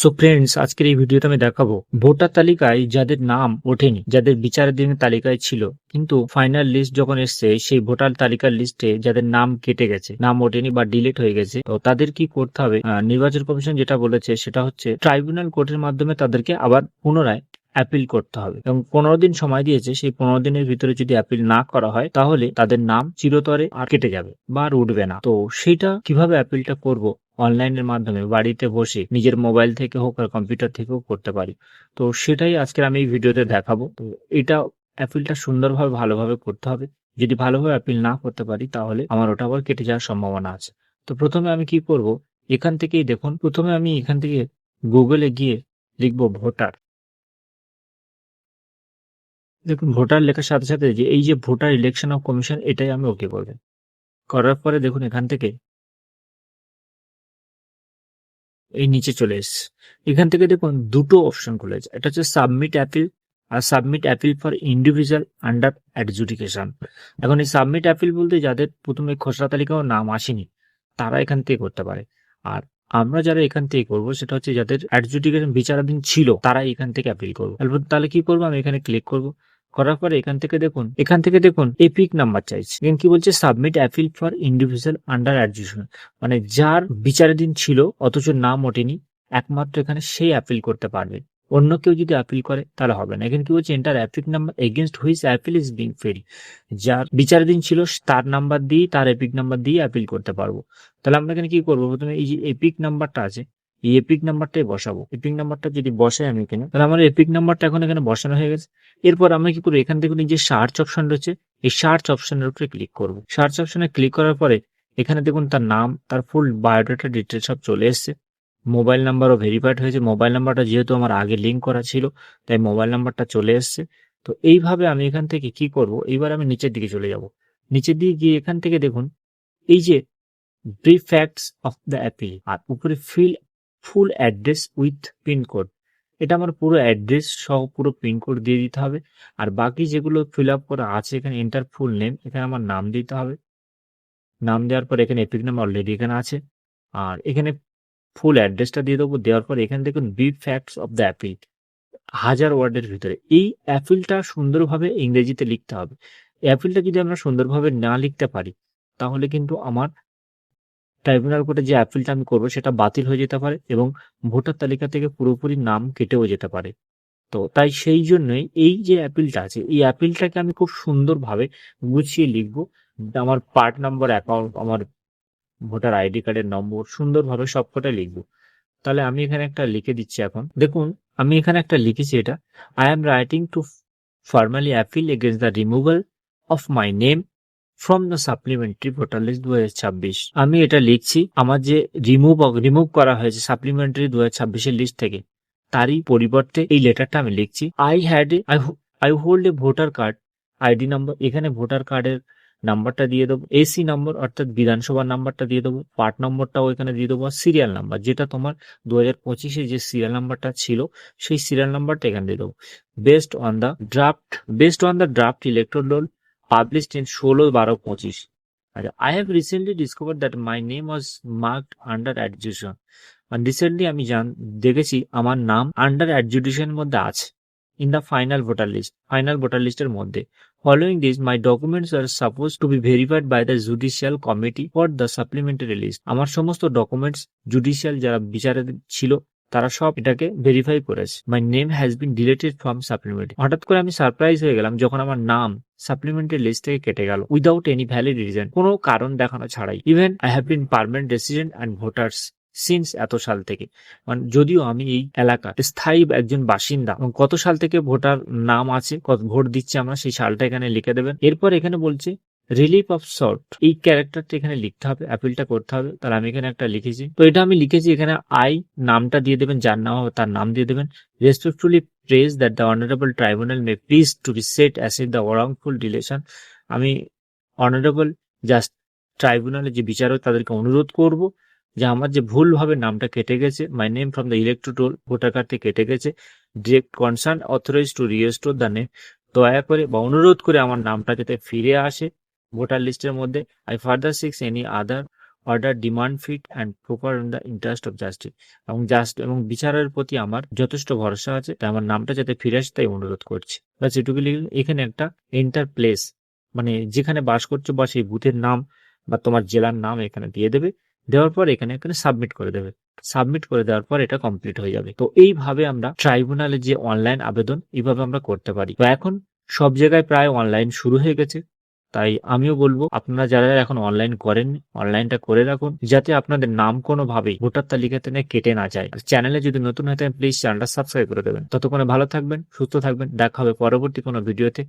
So friends, আজকের এই ভিডিওতে আমি দেখাবো ভোটার তালিকায় যাদের নাম ওঠেনি, যাদের বিচারাধীন তালিকায় ছিল, কিন্তু ফাইনাল লিস্ট যখন এসছে সেই ভোটার তালিকার লিস্টে যাদের নাম কেটে গেছে, নাম ওঠেনি বা ডিলিট হয়ে গেছে, তো তাদের কি করতে হবে? নির্বাচন কমিশন যেটা বলেছে সেটা হচ্ছে ট্রাইব্যুনাল কোর্টের মাধ্যমে তাদেরকে আবার পুনরায় অ্যাপিল করতে হবে এবং 15 দিন সময় দিয়েছে। সেই 15 দিনের ভিতরে যদি অ্যাপিল না করা হয় তাহলে তাদের নাম চিরতরে আর কেটে যাবে বা আর উঠবে না। তো সেইটা কিভাবে অ্যাপিলটা করব? অনলাইনের মাধ্যমে বাড়িতে বসে নিজের মোবাইল থেকে হোক আর কম্পিউটার থেকেও করতে পারি। তো সেটাই আজকে আমি এই ভিডিওতে দেখাবো। তো এটা অ্যাপিলটা সুন্দরভাবে ভালোভাবে করতে হবে। যদি ভালোভাবে অ্যাপিল না করতে পারি তাহলে আমার ওটা আবার কেটে যাওয়ার সম্ভাবনা আছে। তো প্রথমে আমি কি করব? এখান থেকেই দেখুন, প্রথমে আমি এখান থেকে গুগলে গিয়ে লিখবো ভোটার। দেখুন, ভোটার লেখার সাথে সাথে যে এই যে ভোটার ইলেকশন অফ কমিশন, এটাই আমি ওকে করবেন। করার পরে দেখুন এখান থেকে এই নিচে চলে এসছে। এখান থেকে দেখুন দুটো অপশন খুলেছে, এটা হচ্ছে সাবমিট অ্যাপিল আর submit appeal for individual under adjudication. এখন এই সাবমিট অ্যাপিল বলতে যাদের প্রথমে খসড়া তালিকাও নাম আসেনি তারা এখান থেকে করতে পারে, আর আমরা যারা এখান থেকে করবো সেটা হচ্ছে যাদের অ্যাডজুডিকেশন বিচারাধীন ছিল তারা এখান থেকে অ্যাপিল করবো। তাহলে কি করবো? আমি এখানে ক্লিক করবো। করার পরে এখান থেকে দেখুন এপিক নাম্বার চাইছে। এখানে কি বলছে? Submit appeal for individual under adjudication, মানে যার বিচারাধীন ছিল অথচ নাম ওঠেনি, একমাত্র এখানে সেই অ্যাপিল করতে পারবে। অন্য কেউ যদি অ্যাপিল করে তাহলে হবে না। এখানে কি বলছে? Enter EPIC number against which appeal is being fail. যার বিচারাধীন ছিল তার নাম্বার দিয়ে, তার এপিক নাম্বার দিয়ে অ্যাপিল করতে পারবো। তাহলে আমরা এখানে কি করবো? প্রথমে এই যে এপিক নাম্বারটা আছে, এই এপিক নাম্বারটাই বসাবো। এপিক নাম্বারটা যদি বসাই আমি এখানে, তাহলে আমার এপিক নাম্বারটা এখন এখানে বসানো হয়ে গেছে। এরপর আমরা কি করবো? এখান থেকে যে সার্চ অপশন রয়েছে এই সার্চ অপশনের উপরে ক্লিক করবো। সার্চ অপশনে ক্লিক করার পরে এখানে দেখুন তার নাম, তার ফুল বায়োডাটা ডিটেলস সব চলে এসছে। মোবাইল নাম্বারও ভেরিফাইড হয়েছে। মোবাইল নাম্বারটা যেহেতু আমার আগে লিঙ্ক করা ছিল তাই মোবাইল নাম্বারটা চলে এসছে। তো এইভাবে আমি এখান থেকে কি করব? এইবার আমি নিচের দিকে চলে যাব। নিচের দিকে গিয়ে এখান থেকে দেখুন এই যে brief facts of the appeal, আর উপরে ফুল অ্যাড্রেস উইথ পিনকোড। এটা আমার পুরো অ্যাড্রেস সহ পুরো পিনকোড দিয়ে দিতে হবে। আর বাকি যেগুলো ফিল আপ করা আছে এখানে এন্টার ফুল নেম, এখানে আমার নাম দিতে হবে। নাম দেওয়ার পর এখানে এপিক নাম অলরেডি এখানে আছে, আর এখানে ফুল অ্যাড্রেসটা দিয়ে দেবো। দেওয়ার পর এখানে দেখুন brief facts of the appeal, 1000 ওয়ার্ডের ভিতরে এই অ্যাপিলটা সুন্দরভাবে ইংরেজিতে লিখতে হবে। অ্যাপিলটা যদি আমরা সুন্দরভাবে না লিখতে পারি তাহলে কিন্তু আমার ট্রাইব্যুনাল কোর্টে যে অ্যাপিলটা আমি করবো সেটা বাতিল হয়ে যেতে পারে এবং ভোটার তালিকা থেকে পুরোপুরি নাম কেটেও যেতে পারে। তো তাই সেই জন্যই এই যে অ্যাপিলটা আছে এই অ্যাপিলটাকে আমি খুব সুন্দরভাবে গুছিয়ে লিখবো। আমার পার্ট নাম্বার, অ্যাকাউন্ট, আমার ভোটার আইডি কার্ডের নম্বর সুন্দরভাবে সবকটা লিখবো। তাহলে আমি এখানে একটা লিখে দিচ্ছি। এখন দেখুন আমি এখানে একটা লিখেছি, এটা I am writing to formally appeal against the removal of my name from the supplementary voter list 2026। আমি এটা লিখছি আমার যে রিমুভ করা হয়েছে সাপ্লিমেন্টারি 2026-এর লিস্ট থেকে, তারই পরিবর্তে এই লেটারটা আমি লিখছি। I hold a voter card ID number, এখানে ভোটার কার্ডের নাম্বারটা দিয়ে দেবো, এসি নম্বর অর্থাৎ বিধানসভার নাম্বারটা দিয়ে দেবো, পার্ট নম্বরটাও এখানে দিয়ে দেবো, সিরিয়াল নাম্বার যেটা তোমার 2025-এ যে সিরিয়াল নাম্বারটা ছিল সেই সিরিয়াল নাম্বারটা এখানে দিয়ে দেবো। Based on the draft electoral roll published in 16/12/25. আচ্ছা, I have recently discovered that my name was marked under adjudication. মানে রিসেন্টলি আমি দেখেছি আমার নাম আন্ডার অ্যাডজুডিশন মধ্যে আছে ইন দ্য ফাইনাল ভোটার লিস্টের মধ্যে। Following this my documents are suppose to be verified by the judicial committee for the supplementary list. আমার সমস্ত ডকুমেন্টস জুডিশিয়াল যারা বিচারে ছিল তারা সব এটাকে ভেরিফাই করেছে। My name has been deleted from supplementary. হঠাৎ করে আমি সারপ্রাইজ হয়ে গেলাম যখন আমার নাম সাপ্লিমেন্টারি লিস্ট থেকে কেটে গেল উইদাউট এনি ভ্যালিড রিজন, কোনো কারণ দেখানো ছাড়াই। Even I have been permanent resident and voters since এত সাল থেকে, মানে যদিও আমি এই এলাকার স্থায়ী একজন বাসিন্দা এবং কত সাল থেকে ভোটার নাম আছে, কত ভোট দিচ্ছে আমরা সেই সালটা এখানে লিখে দেবেন। এরপর এখানে বলছে রিলিফ অফ সর্ট, এই ক্যারেক্টারটা এখানে লিখতে হবে, অ্যাপিলটা করতে হবে। তাহলে আমি এখানে একটা লিখেছি, তো এটা আমি লিখেছি। এখানে আই নামটা দিয়ে দেবেন, যার নাম হবে তার নাম দিয়ে দেবেন। Respectfully pray that the honourable tribunal may please to be set aside the wrongful deletion. আমি অনারেবল জাস্ট ট্রাইব্যুনালের যে বিচারক তাদেরকে অনুরোধ করব যে আমার যে ভুলভাবে নামটা কেটে গেছে, my name from the electoral roll voter card থেকে কেটে গেছে, direct concern authorise to restore the name, দয়া করে বা অনুরোধ করে আমার নামটা যাতে ফিরে আসে ভোটার লিস্টের মধ্যে। I further seek any other order demand fit and proper in the interest of justice, এবং বিচারের প্রতি আমার যথেষ্ট ভরসা আছে, তাই আমার নামটা যাতে ফিরে আসে তাই অনুরোধ করছি। ব্যাস এটুকু লিখলে এখানে একটা এন্টার প্লেস, মানে যেখানে বাস করছো বা সেই বুথের নাম বা তোমার জেলার নাম এখানে দিয়ে দেবে। দেওয়ার পর এখানে সাবমিট করে দেবে। সাবমিট করে দেওয়ার পর এটা কমপ্লিট হয়ে যাবে। তো এইভাবে আমরা ট্রাইব্যুনালে যে অনলাইন আবেদন এইভাবে আমরা করতে পারি। তো এখন সব জায়গায় প্রায় অনলাইন শুরু হয়ে গেছে, তাই আমিও বলবো আপনারা যারা এখন অনলাইন করেননি অনলাইনটা করে রাখুন, যাতে আপনাদের নাম কোনোভাবেই ভোটার তালিকা থেকে কেটে না যায়। চ্যানেলে যদি নতুন হয়ে থাকেন প্লিজ চ্যানেলটা সাবস্ক্রাইব করে দেবেন। ততক্ষণে ভালো থাকবেন, সুস্থ থাকবেন, দেখা হবে পরবর্তী কোনো ভিডিওতে।